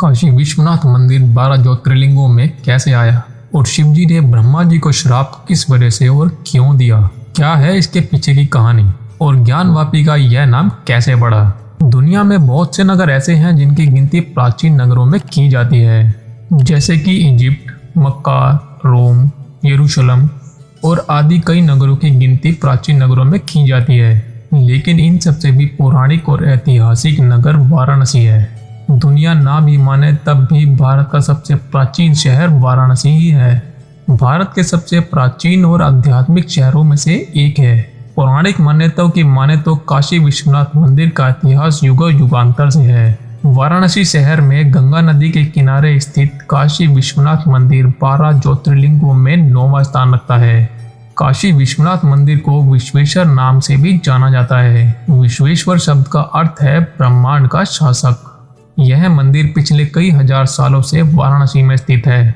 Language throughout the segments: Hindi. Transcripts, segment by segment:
काशी विश्वनाथ मंदिर 12 ज्योतिर्लिंगों में कैसे आया और शिव जी ने ब्रह्मा जी को श्राप किस वजह से और क्यों दिया? क्या है इसके पीछे की कहानी और ज्ञानवापी का यह नाम कैसे पड़ा? दुनिया में बहुत से नगर ऐसे हैं जिनकी गिनती प्राचीन नगरों में की जाती है, जैसे कि इजिप्ट, मक्का, रोम, यरूशलेम और आदि कई नगरों की गिनती प्राचीन नगरों में की जाती है। लेकिन इन सबसे भी पौराणिक और ऐतिहासिक नगर वाराणसी है। दुनिया ना भी माने तब भी भारत का सबसे प्राचीन शहर वाराणसी ही है। भारत के सबसे प्राचीन और आध्यात्मिक शहरों में से एक है। पौराणिक मान्यताओं की माने तो काशी विश्वनाथ मंदिर का इतिहास युगों युगांतर से है। वाराणसी शहर में गंगा नदी के किनारे स्थित काशी विश्वनाथ मंदिर 12 ज्योतिर्लिंगों में 9वां स्थान रखता है। काशी विश्वनाथ मंदिर को विश्वेश्वर नाम से भी जाना जाता है। विश्वेश्वर शब्द का अर्थ है ब्रह्मांड का शासक। यह मंदिर पिछले कई हजार सालों से वाराणसी में स्थित है।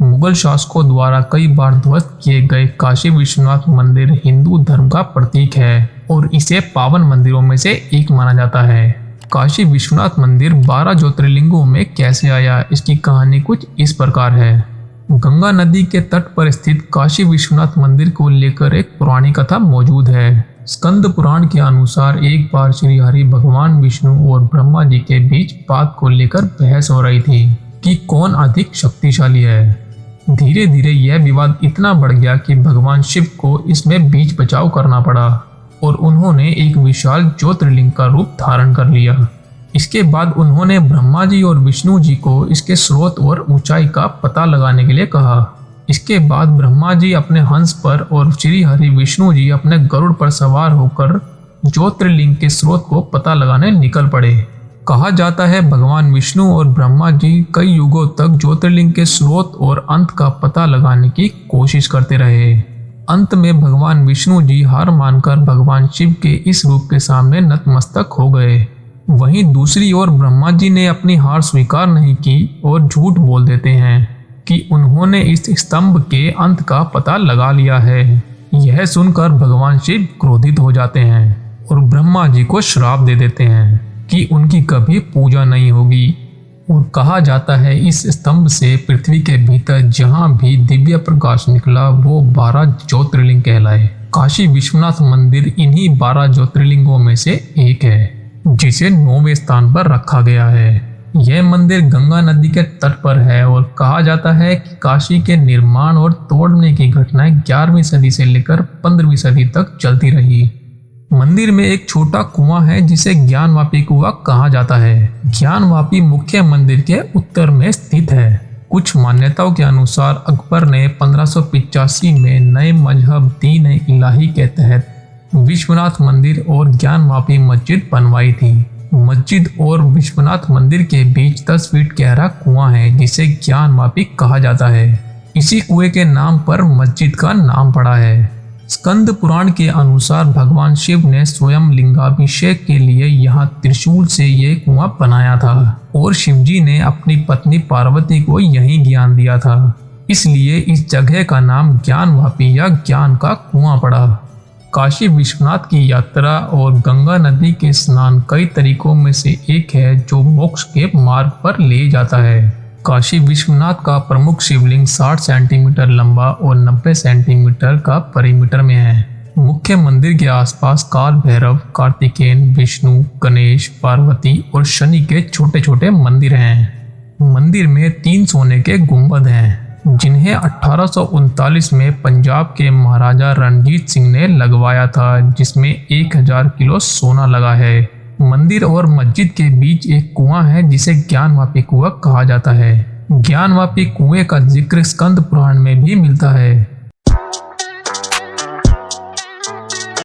मुगल शासकों द्वारा कई बार ध्वस्त किए गए काशी विश्वनाथ मंदिर हिंदू धर्म का प्रतीक है और इसे पावन मंदिरों में से एक माना जाता है। काशी विश्वनाथ मंदिर 12 ज्योतिर्लिंगों में कैसे आया, इसकी कहानी कुछ इस प्रकार है। गंगा नदी के तट पर स्थित काशी विश्वनाथ मंदिर को लेकर एक पुरानी कथा मौजूद है। स्कंद पुराण के अनुसार एक बार श्री हरि भगवान विष्णु और ब्रह्मा जी के बीच बात को लेकर बहस हो रही थी कि कौन अधिक शक्तिशाली है। धीरे धीरे यह विवाद इतना बढ़ गया कि भगवान शिव को इसमें बीच बचाव करना पड़ा और उन्होंने एक विशाल ज्योतिर्लिंग का रूप धारण कर लिया। इसके बाद उन्होंने ब्रह्मा जी और विष्णु जी को इसके स्रोत और ऊंचाई का पता लगाने के लिए कहा। इसके बाद ब्रह्मा जी अपने हंस पर और श्री हरि विष्णु जी अपने गरुड़ पर सवार होकर ज्योतिर्लिंग के स्रोत को पता लगाने निकल पड़े। कहा जाता है भगवान विष्णु और ब्रह्मा जी कई युगों तक ज्योतिर्लिंग के स्रोत और अंत का पता लगाने की कोशिश करते रहे। अंत में भगवान विष्णु जी हार मानकर भगवान शिव के इस रूप के सामने नतमस्तक हो गए। वहीं दूसरी ओर ब्रह्मा जी ने अपनी हार स्वीकार नहीं की और झूठ बोल देते हैं कि उन्होंने इस स्तंभ के अंत का पता लगा लिया है। यह सुनकर भगवान शिव क्रोधित हो जाते हैं और ब्रह्मा जी को श्राप दे देते हैं कि उनकी कभी पूजा नहीं होगी। और कहा जाता है इस स्तंभ से पृथ्वी के भीतर जहां भी दिव्य प्रकाश निकला वो 12 ज्योतिर्लिंग कहलाए। काशी विश्वनाथ मंदिर इन्हीं 12 ज्योतिर्लिंगों में से एक है जिसे 9वें स्थान पर रखा गया है। यह मंदिर गंगा नदी के तट पर है और कहा जाता है कि काशी के निर्माण और तोड़ने की घटनाएं 11वीं सदी से लेकर 15वीं सदी तक चलती रही। मंदिर में एक छोटा कुआं है जिसे ज्ञानवापी कुआं कहा जाता है। ज्ञानवापी मुख्य मंदिर के उत्तर में स्थित है। कुछ मान्यताओं के अनुसार अकबर ने 1585 में नए मजहब दीन-ए-इलाही के तहत विश्वनाथ मंदिर और ज्ञानवापी मस्जिद बनवाई थी। मस्जिद और विश्वनाथ मंदिर के बीच 10 फीट गहरा कुआं है जिसे ज्ञानवापी कहा जाता है। इसी कुएं के नाम पर मस्जिद का नाम पड़ा है। स्कंद पुराण के अनुसार भगवान शिव ने स्वयं लिंगाभिषेक के लिए यहाँ त्रिशूल से ये कुआं बनाया था और शिवजी ने अपनी पत्नी पार्वती को यही ज्ञान दिया था। इसलिए इस जगह का नाम ज्ञानवापी या ज्ञान का कुआं पड़ा। काशी विश्वनाथ की यात्रा और गंगा नदी के स्नान कई तरीकों में से एक है जो मोक्ष के मार्ग पर ले जाता है। काशी विश्वनाथ का प्रमुख शिवलिंग 60 सेंटीमीटर लंबा और 90 सेंटीमीटर का परिमीटर में है। मुख्य मंदिर के आसपास काल भैरव, कार्तिकेय, विष्णु, गणेश, पार्वती और शनि के छोटे छोटे मंदिर हैं। मंदिर में 3 सोने के गुंबद हैं जिन्हें 1839 में पंजाब के महाराजा रणजीत सिंह ने लगवाया था, जिसमें 1000 किलो सोना लगा है। मंदिर और मस्जिद के बीच एक कुआं है जिसे ज्ञानवापी कुआं कहा जाता है। ज्ञानवापी कुएं का जिक्र स्कंद पुराण में भी मिलता है।